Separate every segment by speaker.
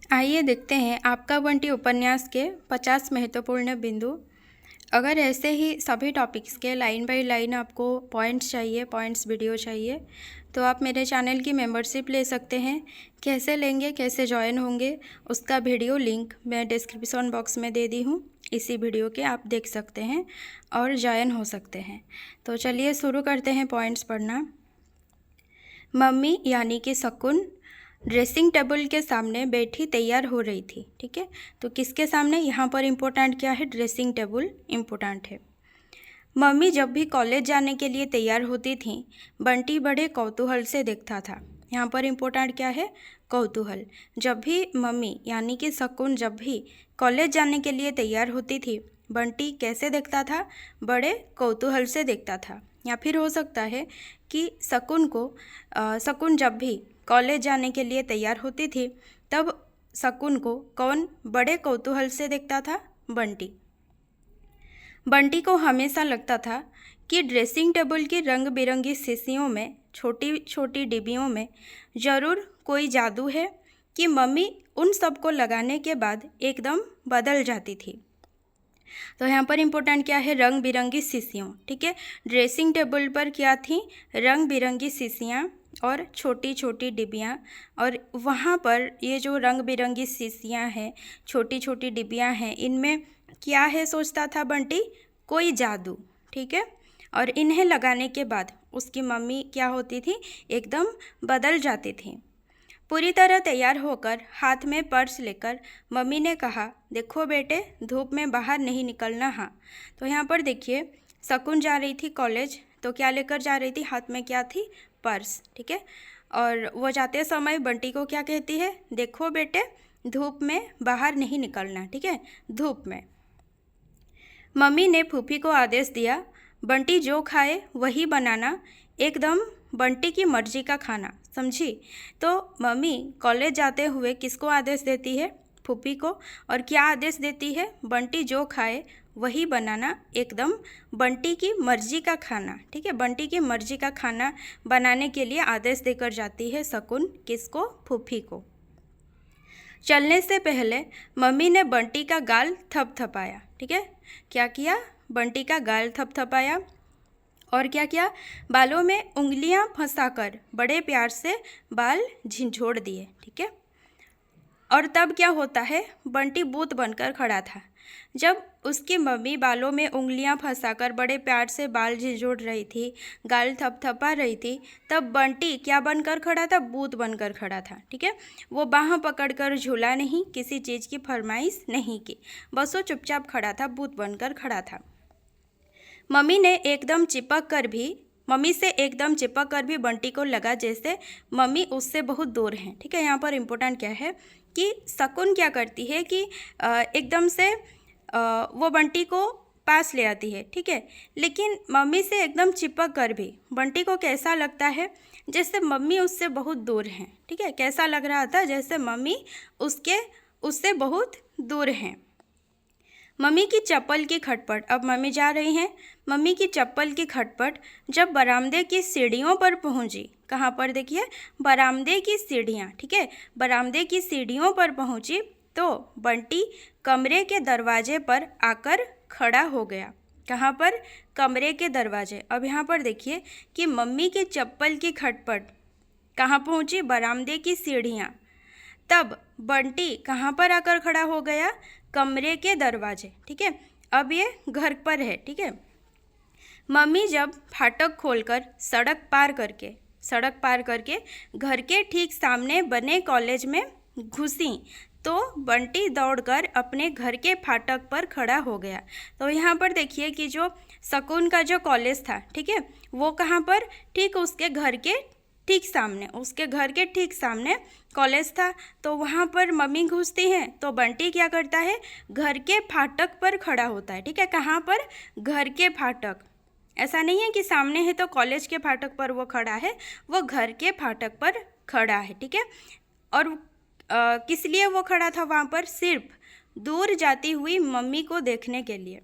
Speaker 1: आइए देखते हैं आपका बंटी उपन्यास के 50 महत्वपूर्ण बिंदु। अगर ऐसे ही सभी टॉपिक्स के लाइन बाय लाइन आपको पॉइंट्स चाहिए, पॉइंट्स वीडियो चाहिए, तो आप मेरे चैनल की मेंबरशिप ले सकते हैं। कैसे लेंगे, कैसे ज्वाइन होंगे, उसका वीडियो लिंक मैं डिस्क्रिप्शन बॉक्स में दे दी हूँ। इसी वीडियो के आप देख सकते हैं और ज्वाइन हो सकते हैं। तो चलिए शुरू करते हैं पॉइंट्स पढ़ना। मम्मी यानी कि शकुन ड्रेसिंग टेबल के सामने बैठी तैयार हो रही थी। ठीक है, तो किसके सामने? यहाँ पर इम्पोर्टेंट क्या है? ड्रेसिंग टेबल इम्पोर्टेंट है। मम्मी जब भी कॉलेज जाने के लिए तैयार होती थी, बंटी बड़े कौतूहल से देखता था। यहाँ पर इम्पोर्टेंट क्या है? कौतूहल। जब भी मम्मी यानी कि शकुन जब भी कॉलेज जाने के लिए तैयार होती थी, बंटी कैसे देखता था? बड़े कौतूहल से देखता था। या फिर हो सकता है कि शकुन जब भी कॉलेज जाने के लिए तैयार होती थी, तब शकुन को कौन बड़े कौतूहल से देखता था? बंटी। बंटी को हमेशा लगता था कि ड्रेसिंग टेबल की रंग बिरंगी शीशियों में, छोटी छोटी डिब्बियों में ज़रूर कोई जादू है कि मम्मी उन सबको लगाने के बाद एकदम बदल जाती थी। तो यहाँ पर इम्पोर्टेंट क्या है? रंग बिरंगी शीशियों। ठीक है, ड्रेसिंग टेबल पर क्या थी? रंग बिरंगी शीशियाँ और छोटी छोटी डिब्बियाँ। और वहाँ पर ये जो रंग बिरंगी शीशियाँ हैं, छोटी छोटी डिब्बियाँ हैं, इनमें क्या है सोचता था बंटी? कोई जादू। ठीक है, और इन्हें लगाने के बाद उसकी मम्मी क्या होती थी? एकदम बदल जाती थी। पूरी तरह तैयार होकर हाथ में पर्स लेकर मम्मी ने कहा, देखो बेटे, धूप में बाहर नहीं निकलना। हाँ, तो यहाँ पर देखिए, शकुन जा रही थी कॉलेज, तो क्या लेकर जा रही थी? हाथ में क्या थी? पर्स। ठीक है, और वो जाते समय बंटी को क्या कहती है? देखो बेटे, धूप में बाहर नहीं निकलना। ठीक है, धूप में। मम्मी ने फूफी को आदेश दिया, बंटी जो खाए वही बनाना, एकदम बंटी की मर्जी का खाना। समझी? तो मम्मी कॉलेज जाते हुए किसको आदेश देती है? फूफी को। और क्या आदेश देती है? बंटी जो खाए वही बनाना, एकदम बंटी की मर्जी का खाना। ठीक है, बंटी की मर्जी का खाना बनाने के लिए आदेश देकर जाती है शकुन। किसको? फूफी को। चलने से पहले मम्मी ने बंटी का गाल थपथपाया। ठीक है, क्या किया? बंटी का गाल थपथपाया। और क्या किया? बालों में उंगलियां फंसाकर बड़े प्यार से बाल झिंझोड़ दिए। ठीक है, और तब क्या होता है? बंटी भूत बनकर खड़ा था। जब उसकी मम्मी बालों में उंगलियां फंसाकर बड़े प्यार से बाल झिंझोड़ रही थी, गाल थपथपा रही थी, तब बंटी क्या बनकर खड़ा था? भूत बनकर खड़ा था। ठीक है, वो बाह पकड़कर झूला नहीं, किसी चीज़ की फरमाइश नहीं की, बस वो चुपचाप खड़ा था, भूत बनकर खड़ा था। मम्मी से एकदम चिपक कर भी बंटी को लगा जैसे मम्मी उससे बहुत दूर हैं। ठीक है, यहाँ पर इम्पोर्टेंट क्या है कि शकुन क्या करती है कि एकदम से वो बंटी को पास ले आती है। ठीक है, लेकिन मम्मी से एकदम चिपक कर भी बंटी को कैसा लगता है? जैसे मम्मी उससे बहुत दूर हैं। ठीक है, कैसा लग रहा था? जैसे मम्मी उससे बहुत दूर हैं। मम्मी की चप्पल की खटपट। अब मम्मी जा रही हैं। मम्मी की चप्पल की खटपट जब बरामदे की सीढ़ियों पर पहुंची। कहाँ पर? देखिए, बरामदे की सीढ़ियाँ। ठीक है, बरामदे की सीढ़ियों पर पहुंची तो बंटी कमरे के दरवाजे पर आकर खड़ा हो गया। कहाँ पर? कमरे के दरवाजे। अब यहाँ पर देखिए कि मम्मी की चप्पल की खटपट कहाँ पहुंची? बरामदे की सीढ़ियाँ। तब बंटी कहाँ पर आकर खड़ा हो गया? कमरे के दरवाजे। ठीक है, अब ये घर पर है। ठीक है, मम्मी जब फाटक खोलकर सड़क पार करके घर के ठीक सामने बने कॉलेज में घुसी, तो बंटी दौड़कर अपने घर के फाटक पर खड़ा हो गया। तो यहाँ पर देखिए कि जो शकुन का जो कॉलेज था, ठीक है, वो कहाँ पर? ठीक उसके घर के ठीक सामने कॉलेज था। तो वहाँ पर मम्मी घुसती हैं तो बंटी क्या करता है? घर के फाटक पर खड़ा होता है। ठीक है, कहाँ पर? घर के फाटक। ऐसा नहीं है कि सामने है तो कॉलेज के फाटक पर वो खड़ा है, वो घर के फाटक पर खड़ा है। ठीक है, और किस लिए वो खड़ा था वहाँ पर? सिर्फ दूर जाती हुई मम्मी को देखने के लिए।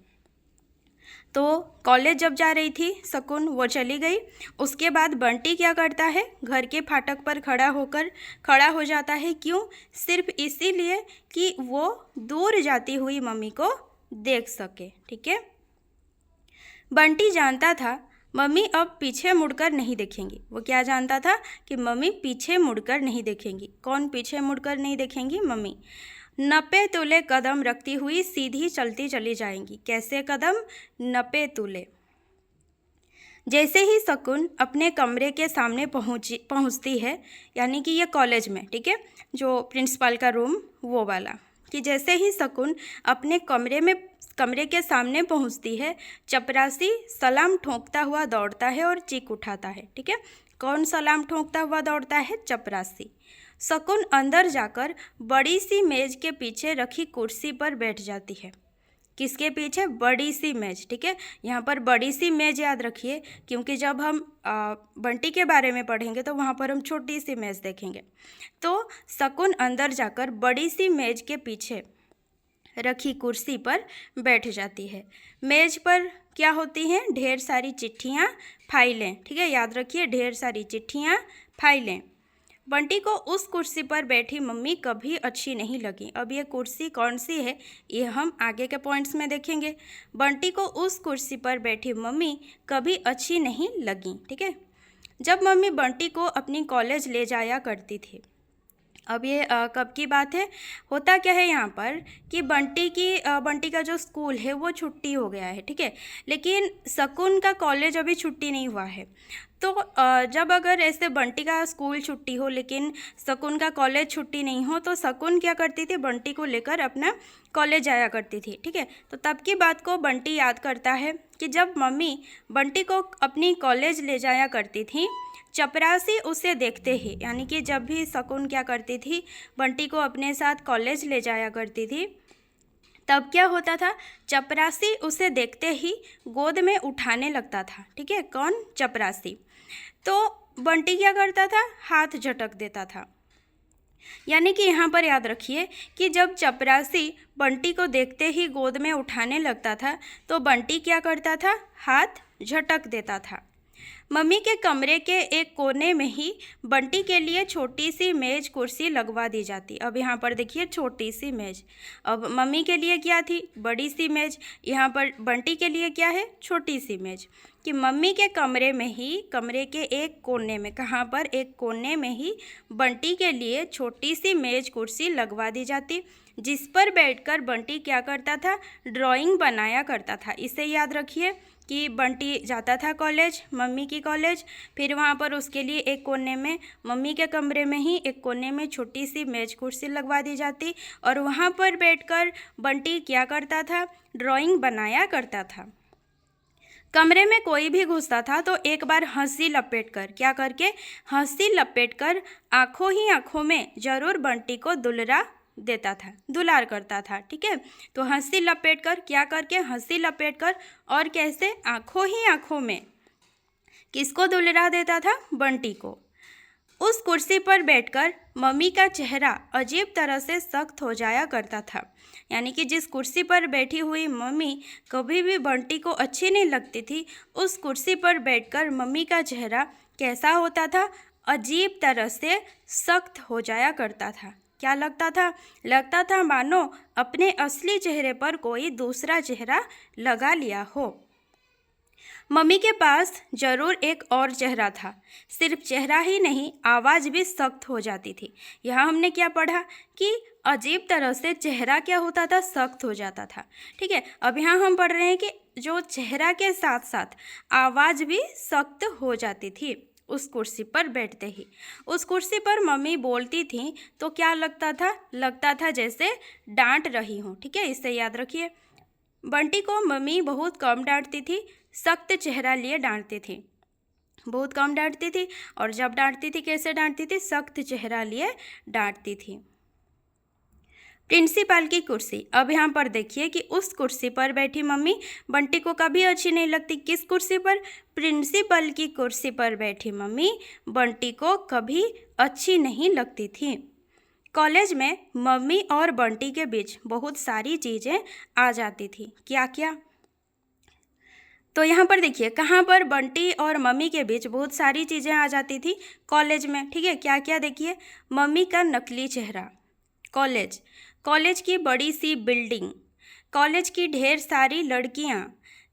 Speaker 1: तो कॉलेज जब जा रही थी शकुन, वो चली गई। उसके बाद बंटी क्या करता है, घर के फाटक पर खड़ा हो जाता है। क्यों? सिर्फ इसीलिए कि वो दूर जाती हुई मम्मी को देख सके। ठीक है, बंटी जानता था मम्मी अब पीछे मुड़कर नहीं देखेंगी। वो क्या जानता था कि मम्मी पीछे मुड़कर नहीं देखेंगी। कौन पीछे मुड़कर नहीं देखेंगी? मम्मी। 90 तूले कदम रखती हुई सीधी चलती चली जाएंगी। कैसे कदम? 90 तूले। जैसे ही शकुन अपने कमरे के सामने पहुंचती है, यानी कि ये कॉलेज में, ठीक है, जो प्रिंसिपल का रूम वो वाला, कि जैसे ही शकुन अपने कमरे के सामने पहुंचती है, चपरासी सलाम ठोंकता हुआ दौड़ता है और चीख उठाता है। ठीक है, कौन सलाम ठोंकता हुआ दौड़ता है? चपरासी। शकुन अंदर जाकर बड़ी सी मेज के पीछे रखी कुर्सी पर बैठ जाती है। किसके पीछे? बड़ी सी मेज। ठीक है, यहाँ पर बड़ी सी मेज याद रखिए, क्योंकि जब हम बंटी के बारे में पढ़ेंगे तो वहाँ पर हम छोटी सी मेज देखेंगे। तो शकुन अंदर जाकर बड़ी सी मेज के पीछे रखी कुर्सी पर बैठ जाती है। मेज पर क्या होती हैं? ढेर सारी चिट्ठियाँ, फाइलें। ठीक है, याद रखिए, ढेर सारी चिट्ठियाँ, फाइलें। बंटी को उस कुर्सी पर बैठी मम्मी कभी अच्छी नहीं लगी। अब ये कुर्सी कौन सी है, ये हम आगे के पॉइंट्स में देखेंगे। बंटी को उस कुर्सी पर बैठी मम्मी कभी अच्छी नहीं लगी। ठीक है, जब मम्मी बंटी को अपनी कॉलेज ले जाया करती थी। अब ये कब की बात है? होता क्या है यहाँ पर कि बंटी का जो स्कूल है वो छुट्टी हो गया है। ठीक है, लेकिन शकुन का कॉलेज अभी छुट्टी नहीं हुआ है। तो जब अगर ऐसे बंटी का स्कूल छुट्टी हो लेकिन शकुन का कॉलेज छुट्टी नहीं हो, तो शकुन क्या करती थी? बंटी को लेकर अपना कॉलेज जाया करती थी। ठीक है, तो तब की बात को बंटी याद करता है कि जब मम्मी बंटी को अपनी कॉलेज ले जाया करती थी, चपरासी उसे देखते ही, यानी कि जब भी शकुन क्या करती थी, बंटी को अपने साथ कॉलेज ले जाया करती थी, तब क्या होता था? चपरासी उसे देखते ही गोद में उठाने लगता था। ठीक है, कौन? चपरासी। तो बंटी क्या करता था? हाथ झटक देता था। यानी कि यहाँ पर याद रखिए कि जब चपरासी बंटी को देखते ही गोद में उठाने लगता था, तो बंटी क्या करता था? हाथ झटक देता था। मम्मी के कमरे के एक कोने में ही बंटी के लिए छोटी सी मेज कुर्सी लगवा दी जाती। अब यहाँ पर देखिए, छोटी सी मेज। अब मम्मी के लिए क्या थी? बड़ी सी मेज। यहाँ पर बंटी के लिए क्या है? छोटी सी मेज। कि मम्मी के कमरे के एक कोने में, कहाँ पर? एक कोने में ही बंटी के लिए छोटी सी मेज कुर्सी लगवा दी जाती, जिस पर बैठकर बंटी क्या करता था? ड्राइंग बनाया करता था। इसे याद रखिए कि बंटी जाता था कॉलेज, मम्मी की कॉलेज, फिर वहाँ पर उसके लिए एक कोने में, मम्मी के कमरे में ही एक कोने में छोटी सी मेज कुर्सी लगवा दी जाती, और वहाँ पर बैठकर बंटी क्या करता था? ड्राइंग बनाया करता था। कमरे में कोई भी घुसता था तो एक बार हंसी लपेटकर, क्या करके? हंसी लपेटकर आंखों ही आंखों में जरूर बंटी को दुलार करता था। ठीक है, तो हंसी लपेटकर, क्या करके? हंसी लपेटकर, और कैसे? आंखों ही आंखों में किसको दुलरा देता था? बंटी को। उस कुर्सी पर बैठकर मम्मी का चेहरा अजीब तरह से सख्त हो जाया करता था। यानी कि जिस कुर्सी पर बैठी हुई मम्मी कभी भी बंटी को अच्छी नहीं लगती थी, उस कुर्सी पर बैठकर मम्मी का चेहरा कैसा होता था? अजीब तरह से सख्त हो जाया करता था। क्या लगता था? लगता था मानो अपने असली चेहरे पर कोई दूसरा चेहरा लगा लिया हो। मम्मी के पास जरूर एक और चेहरा था। सिर्फ चेहरा ही नहीं, आवाज़ भी सख्त हो जाती थी। यहाँ हमने क्या पढ़ा कि अजीब तरह से चेहरा क्या होता था? सख्त हो जाता था। ठीक है, अब यहाँ हम पढ़ रहे हैं कि जो चेहरा के साथ साथ आवाज़ भी सख्त हो जाती थी उस कुर्सी पर बैठते ही। उस कुर्सी पर मम्मी बोलती थी तो क्या लगता था? लगता था जैसे डांट रही हूँ। ठीक है, इससे याद रखिए। बंटी को मम्मी बहुत कम डांटती थी, सख्त चेहरा लिए डांटती थी। बहुत कम डांटती थी, और जब डांटती थी कैसे डांटती थी? सख्त चेहरा लिए डांटती थी। प्रिंसिपल की कुर्सी। अब यहाँ पर देखिए कि उस कुर्सी पर बैठी मम्मी बंटी को कभी अच्छी नहीं लगती। किस कुर्सी पर? प्रिंसिपल की कुर्सी पर बैठी मम्मी बंटी को कभी अच्छी नहीं लगती थी। कॉलेज में मम्मी और बंटी के बीच बहुत सारी चीज़ें आ जाती थी। क्या क्या? तो यहाँ पर देखिए कहाँ पर बंटी और मम्मी के बीच बहुत सारी चीज़ें आ जाती थी कॉलेज में। ठीक है, क्या क्या देखिए, मम्मी का नकली चेहरा, कॉलेज, कॉलेज की बड़ी सी बिल्डिंग, कॉलेज की ढेर सारी लड़कियाँ,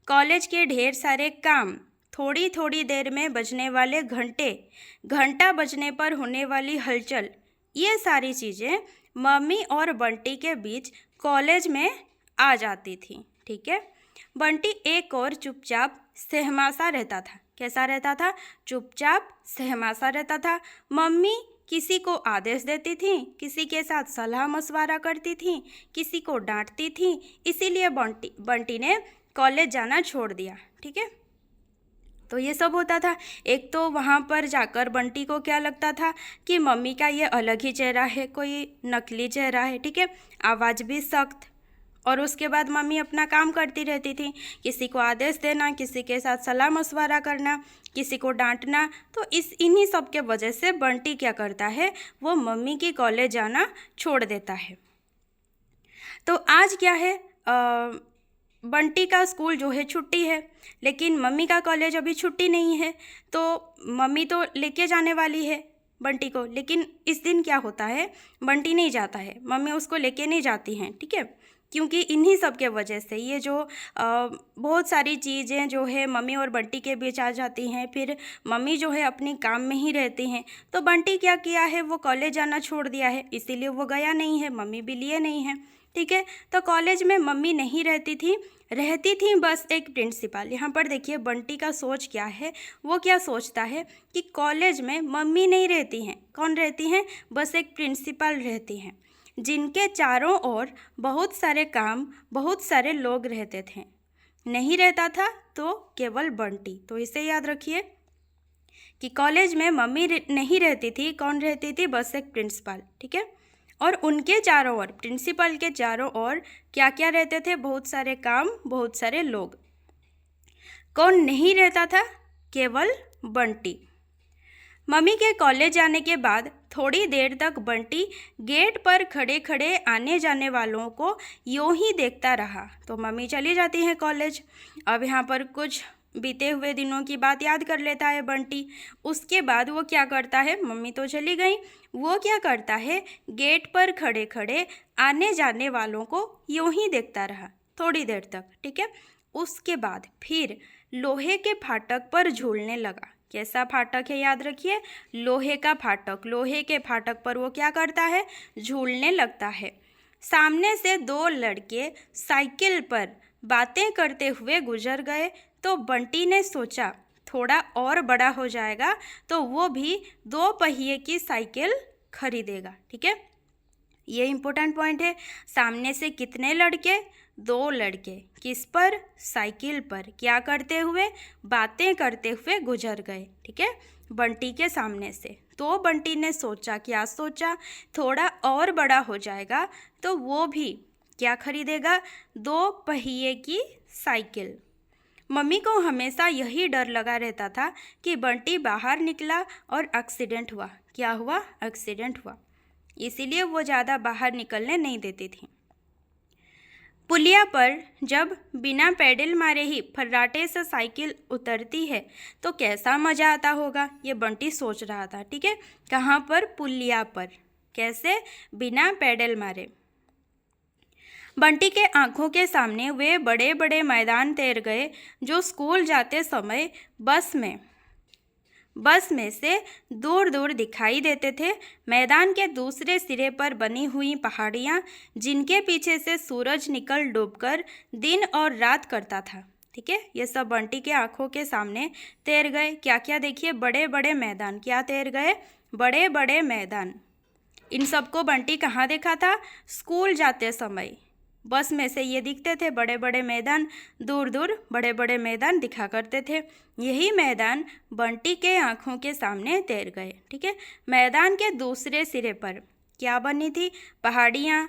Speaker 1: कॉलेज के ढेर सारे काम, थोड़ी थोड़ी देर में बजने वाले घंटे, घंटा बजने पर होने वाली हलचल, ये सारी चीज़ें मम्मी और बंटी के बीच कॉलेज में आ जाती थी। ठीक है, बंटी एक और चुपचाप सहमासा रहता था। कैसा रहता था? चुपचाप सहमासा रहता था। मम्मी किसी को आदेश देती थी, किसी के साथ सलाह मशवरा करती थी, किसी को डांटती थी, इसीलिए बंटी ने कॉलेज जाना छोड़ दिया। ठीक है, तो ये सब होता था। एक तो वहाँ पर जाकर बंटी को क्या लगता था कि मम्मी का ये अलग ही चेहरा है, कोई नकली चेहरा है। ठीक है, आवाज़ भी सख्त, और उसके बाद मम्मी अपना काम करती रहती थी, किसी को आदेश देना, किसी के साथ सलाह मशवरा करना, किसी को डांटना। तो इन्हीं सब के वजह से बंटी क्या करता है, वो मम्मी की कॉलेज जाना छोड़ देता है। तो आज क्या है, बंटी का स्कूल जो है छुट्टी है, लेकिन मम्मी का कॉलेज अभी छुट्टी नहीं है। तो मम्मी तो लेके जाने वाली है बंटी को, लेकिन इस दिन क्या होता है, बंटी नहीं जाता है, मम्मी उसको लेके नहीं जाती हैं। ठीक है, क्योंकि इन्हीं सब के वजह से ये जो बहुत सारी चीज़ें जो है मम्मी और बंटी के बीच आ जाती हैं, फिर मम्मी जो है अपनी काम में ही रहती हैं। तो बंटी क्या किया है, वो कॉलेज जाना छोड़ दिया है, इसीलिए वो गया नहीं है, मम्मी भी लिए नहीं है। ठीक है, तो कॉलेज में मम्मी नहीं रहती थी बस एक प्रिंसिपल। यहाँ पर देखिए बंटी का सोच क्या है, वो क्या सोचता है कि कॉलेज में मम्मी नहीं रहती हैं, कौन रहती हैं, बस एक प्रिंसिपल रहती हैं, जिनके चारों ओर बहुत सारे काम, बहुत सारे लोग रहते थे। नहीं रहता था तो केवल बंटी। तो इसे याद रखिए कि कॉलेज में मम्मी नहीं रहती थी, कौन रहती थी, बस एक प्रिंसिपल। ठीक है, और उनके चारों ओर, प्रिंसिपल के चारों ओर क्या क्या रहते थे, बहुत सारे काम, बहुत सारे लोग। कौन नहीं रहता था, केवल बंटी। मम्मी के कॉलेज जाने के बाद थोड़ी देर तक बंटी गेट पर खड़े खड़े आने जाने वालों को यूं ही देखता रहा। तो मम्मी चली जाती हैं कॉलेज। अब यहाँ पर कुछ बीते हुए दिनों की बात याद कर लेता है बंटी। उसके बाद वो क्या करता है, मम्मी तो चली गई, वो क्या करता है, गेट पर खड़े खड़े आने जाने वालों को यूं ही देखता रहा थोड़ी देर तक। ठीक है, उसके बाद फिर लोहे के फाटक पर झूलने लगा। कैसा फाटक है, याद रखिए, लोहे का फाटक। लोहे के फाटक पर वो क्या करता है, झूलने लगता है। सामने से दो लड़के साइकिल पर बातें करते हुए गुजर गए। तो बंटी ने सोचा थोड़ा और बड़ा हो जाएगा तो वो भी 2 पहिए की साइकिल खरीदेगा। ठीक है, ये इम्पोर्टेंट पॉइंट है। सामने से कितने लड़के, 2 लड़के, किस पर, साइकिल पर, क्या करते हुए, बातें करते हुए गुजर गए। ठीक है, बंटी के सामने से। तो बंटी ने सोचा, क्या सोचा, थोड़ा और बड़ा हो जाएगा तो वो भी क्या खरीदेगा, 2 पहिए की साइकिल। मम्मी को हमेशा यही डर लगा रहता था कि बंटी बाहर निकला और एक्सीडेंट हुआ। क्या हुआ, एक्सीडेंट हुआ, इसीलिए वो ज़्यादा बाहर निकलने नहीं देती थी। पुलिया पर जब बिना पैडल मारे ही फर्राटे से साइकिल उतरती है तो कैसा मज़ा आता होगा, ये बंटी सोच रहा था। ठीक है, कहाँ पर, पुलिया पर, कैसे, बिना पैडल मारे। बंटी के आंखों के सामने वे बड़े बड़े मैदान तैर गए जो स्कूल जाते समय बस में से दूर दूर दिखाई देते थे। मैदान के दूसरे सिरे पर बनी हुई पहाड़ियाँ, जिनके पीछे से सूरज निकल डूबकर दिन और रात करता था। ठीक है, ये सब बंटी के आंखों के सामने तैर गए। क्या क्या देखिए, बड़े बड़े मैदान, क्या तैर गए, बड़े बड़े मैदान। इन सबको बंटी कहाँ देखा था, स्कूल जाते समय बस में से ये दिखते थे बड़े बड़े मैदान, दूर दूर बड़े बड़े मैदान दिखा करते थे। यही मैदान बंटी के आँखों के सामने तैर गए। ठीक है, मैदान के दूसरे सिरे पर क्या बनी थी, पहाड़ियाँ,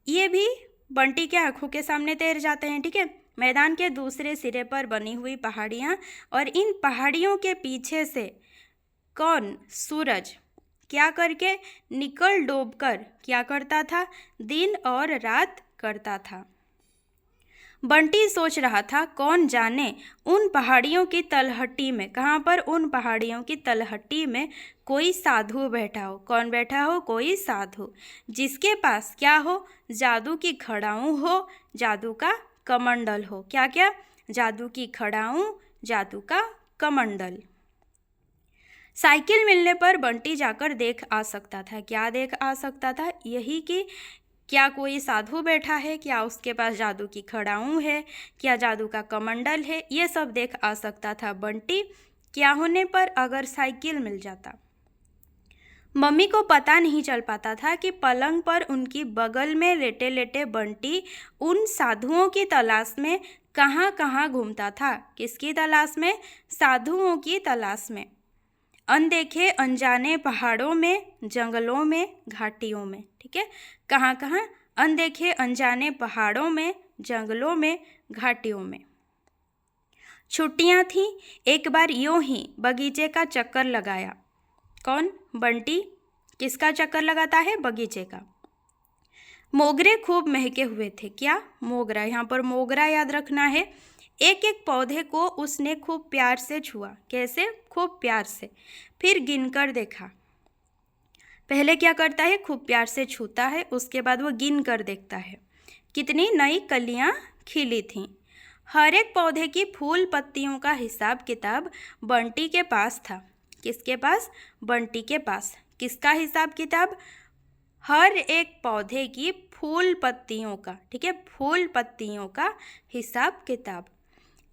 Speaker 1: ये भी बंटी के आँखों के सामने तैर जाते हैं। ठीक है, मैदान के दूसरे सिरे पर बनी हुई पहाड़ियाँ, और इन पहाड़ियों के पीछे से कौन, सूरज, क्या करके, निकल डूब कर क्या करता था, दिन और रात करता था। बंटी सोच रहा था, कौन जाने उन पहाड़ियों की तलहटी में, कहाँ पर, उन पहाड़ियों की तलहटी में कोई साधु बैठा हो। कौन बैठा हो? कोई साधु, जिसके पास क्या हो? जादू की खड़ाऊँ हो, जादू का कमंडल हो। क्या क्या? जादू की खड़ाऊँ, जादू का कमंडल। साइकिल मिलने पर बंटी जाकर देख आ सकता था। क्या देख आ सकता था? यही कि क्या कोई साधु बैठा है, क्या उसके पास जादू की खड़ाऊँ है, क्या जादू का कमंडल है, ये सब देख आ सकता था बंटी। क्या होने पर? अगर साइकिल मिल जाता। मम्मी को पता नहीं चल पाता था कि पलंग पर उनकी बगल में लेटे लेटे बंटी उन साधुओं की तलाश में कहाँ कहाँ घूमता था। किसकी तलाश में? साधुओं की तलाश में। अनदेखे अनजाने पहाड़ों में, जंगलों में, घाटियों में। ठीक है, कहाँ कहाँ? अनदेखे अनजाने पहाड़ों में, जंगलों में, घाटियों में। छुट्टियाँ थीं, एक बार यूं ही बगीचे का चक्कर लगाया। कौन? बंटी। किसका चक्कर लगाता है? बगीचे का। मोगरे खूब महके हुए थे। क्या? मोगरा। यहाँ पर मोगरा याद रखना है। एक एक पौधे को उसने खूब प्यार से छुआ। कैसे? खूब प्यार से। फिर गिनकर देखा। पहले क्या करता है? खूब प्यार से छूता है, उसके बाद वो गिन कर देखता है कितनी नई कलियां खिली थीं। हर एक पौधे की फूल पत्तियों का हिसाब किताब बंटी के पास था। किसके पास? बंटी के पास। किसका हिसाब किताब? हर एक पौधे की फूल पत्तियों का। ठीक है, फूल पत्तियों का हिसाब किताब।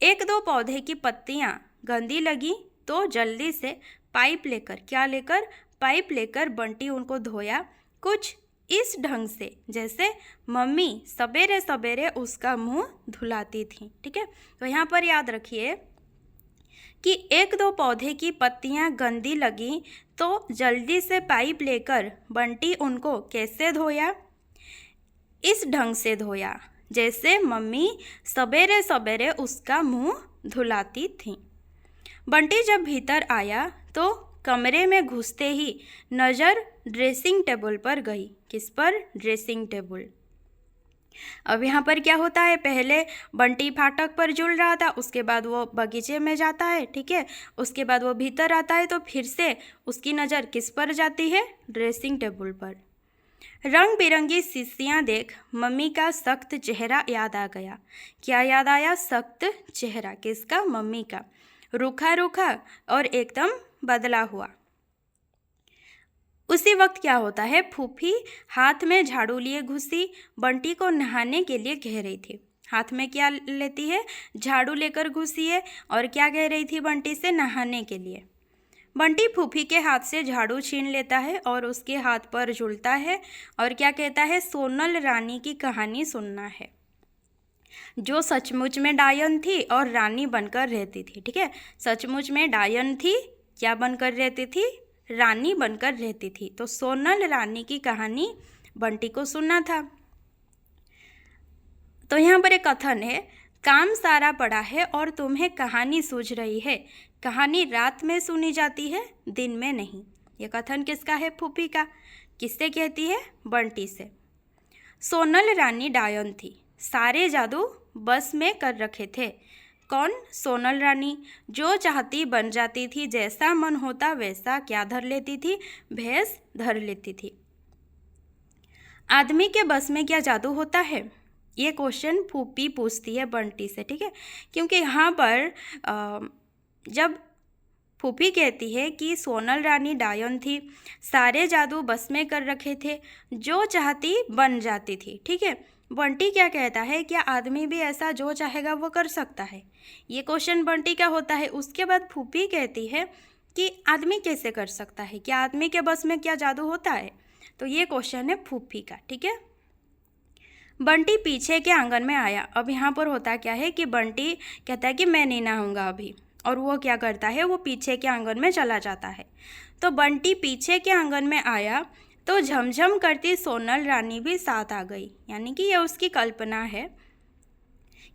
Speaker 1: एक दो पौधे की पत्तियां गंदी लगी तो जल्दी से पाइप लेकर, क्या लेकर? पाइप लेकर बंटी उनको धोया, कुछ इस ढंग से जैसे मम्मी सवेरे सवेरे उसका मुंह धुलाती थी। ठीक है, तो यहाँ पर याद रखिए कि एक दो पौधे की पत्तियां गंदी लगी तो जल्दी से पाइप लेकर बंटी उनको कैसे धोया? इस ढंग से धोया जैसे मम्मी सवेरे सवेरे उसका मुंह धुलाती थी। बंटी जब भीतर आया तो कमरे में घुसते ही नज़र ड्रेसिंग टेबल पर गई। किस पर? Dressing table. अब यहाँ पर क्या होता है? पहले बंटी फाटक पर झूल रहा था, उसके बाद वो बगीचे में जाता है। ठीक है, उसके बाद वो भीतर आता है तो फिर से उसकी नज़र किस पर जाती है? ड्रेसिंग टेबल पर। रंग बिरंगी शीशियाँ देख मम्मी का सख्त चेहरा याद आ गया। क्या याद आया? सख्त चेहरा। किसका? मम्मी का। रूखा रूखा और एकदम बदला हुआ। उसी वक्त क्या होता है? फूफी हाथ में झाड़ू लिए घुसी बंटी को नहाने के लिए कह रही थी। हाथ में क्या लेती है? झाड़ू लेकर घुसी है और क्या कह रही थी बंटी से? नहाने के लिए। बंटी फूफी के हाथ से झाड़ू छीन लेता है और उसके हाथ पर झूलता है और क्या कहता है? सोनल रानी की कहानी सुनना है, जो सचमुच में डायन थी और रानी बनकर रहती थी। ठीक है, सचमुच में डायन थी, क्या बनकर रहती थी? रानी बनकर रहती थी। तो सोनल रानी की कहानी बंटी को सुनना था। तो यहाँ पर एक कथन है, काम सारा पड़ा है और तुम्हें कहानी सूझ रही है। कहानी रात में सुनी जाती है, दिन में नहीं। यह कथन किसका है? फूफी का। किससे कहती है? बंटी से। सोनल रानी डायन थी, सारे जादू बस में कर रखे थे। कौन? सोनल रानी, जो चाहती बन जाती थी, जैसा मन होता वैसा क्या धर लेती थी? भैंस धर लेती थी। आदमी के बस में क्या जादू होता है? ये क्वेश्चन फूफी पूछती है बंटी से। ठीक है, क्योंकि यहाँ पर जब फूफी कहती है कि सोनल रानी डायन थी, सारे जादू बस में कर रखे थे, जो चाहती बन जाती थी। ठीक है, बंटी क्या कहता है? क्या आदमी भी ऐसा जो चाहेगा वो कर सकता है? ये क्वेश्चन बंटी का होता है। उसके बाद फूफी कहती है कि आदमी कैसे कर सकता है? क्या आदमी के बस में क्या जादू होता है? तो ये क्वेश्चन है फूफी का। ठीक है, बंटी पीछे के आंगन में आया। अब यहाँ पर होता क्या है कि बंटी कहता है कि मैं नहीं नहाऊंगा अभी, और वो क्या करता है? वो पीछे के आंगन में चला जाता है। तो बंटी पीछे के आंगन में आया तो झमझम करती सोनल रानी भी साथ आ गई। यानी कि यह उसकी कल्पना है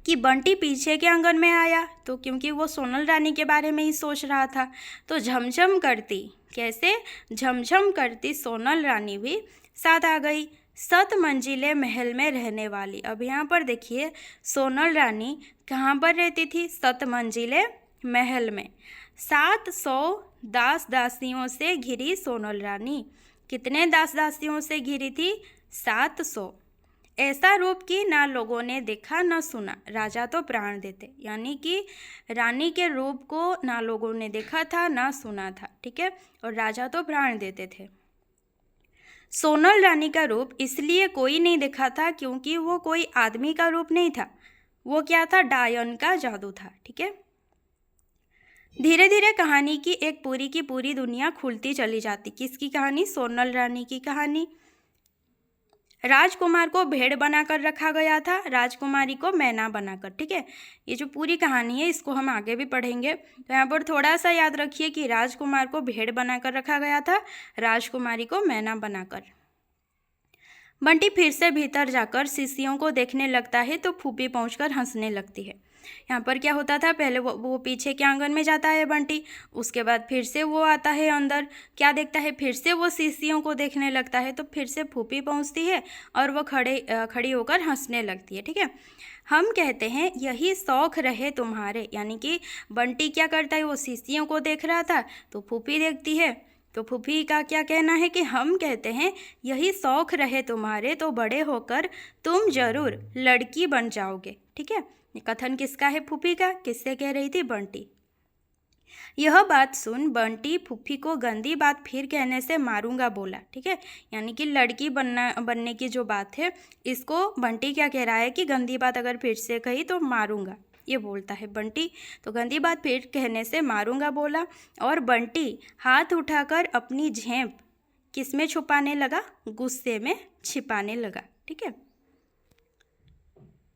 Speaker 1: कि बंटी पीछे के आंगन में आया, तो क्योंकि वो सोनल रानी के बारे में ही सोच रहा था, तो झमझम करती, कैसे? झमझम करती सोनल रानी भी साथ आ गई। 7 मंजिले महल में रहने वाली। अब यहाँ पर देखिए सोनल रानी कहाँ पर रहती थी? 7 मंजिले महल में। 700 दास दासियों से घिरी सोनल रानी। कितने दास दासियों से घिरी थी? 700। ऐसा रूप कि ना लोगों ने देखा ना सुना, राजा तो प्राण देते। यानी कि रानी के रूप को ना लोगों ने देखा था ना सुना था, ठीक है, और राजा तो प्राण देते थे। सोनल रानी का रूप इसलिए कोई नहीं देखा था क्योंकि वो कोई आदमी का रूप नहीं था, वो क्या था? डायन का जादू था, ठीक है। धीरे धीरे कहानी की एक पूरी की पूरी दुनिया खुलती चली जाती। किसकी कहानी? सोनल रानी की कहानी। राजकुमार को भेड़ बनाकर रखा गया था, राजकुमारी को मैना बनाकर, ठीक है। ये जो पूरी कहानी है इसको हम आगे भी पढ़ेंगे, तो यहाँ पर थोड़ा सा याद रखिए कि राजकुमार को भेड़ बनाकर रखा गया था, राजकुमारी को मैना बनाकर। बंटी फिर से भीतर जाकर शिष्यों को देखने लगता है तो फूफी पहुंचकर हंसने लगती है। यहाँ पर क्या होता था? पहले वो पीछे के आंगन में जाता है बंटी, उसके बाद फिर से वो आता है अंदर, क्या देखता है? फिर से वो शिष्यों को देखने लगता है, तो फिर से फूफी पहुँचती है और वो खड़ी होकर हंसने लगती है, ठीक है। हम कहते हैं यही शौक रहे तुम्हारे, यानी कि बंटी क्या करता है? वो शिष्यों को देख रहा था तो फूफी देखती है, तो फूफी का क्या कहना है कि हम कहते हैं यही शौक रहे तुम्हारे तो बड़े होकर तुम जरूर लड़की बन जाओगे, ठीक है। ये कथन किसका है? फूफी का। किससे कह रही थी? बंटी। यह बात सुन बंटी फूफी को गंदी बात फिर कहने से मारूंगा बोला, ठीक है। यानी कि लड़की बनने की जो बात है इसको बंटी क्या कह रहा है कि गंदी बात अगर फिर से कही तो मारूंगा, ये बोलता है बंटी। तो गंदी बात फिर कहने से मारूंगा बोला, और बंटी हाथ उठाकर अपनी झेंप किस में छुपाने लगा? गुस्से में छिपाने लगा, ठीक है।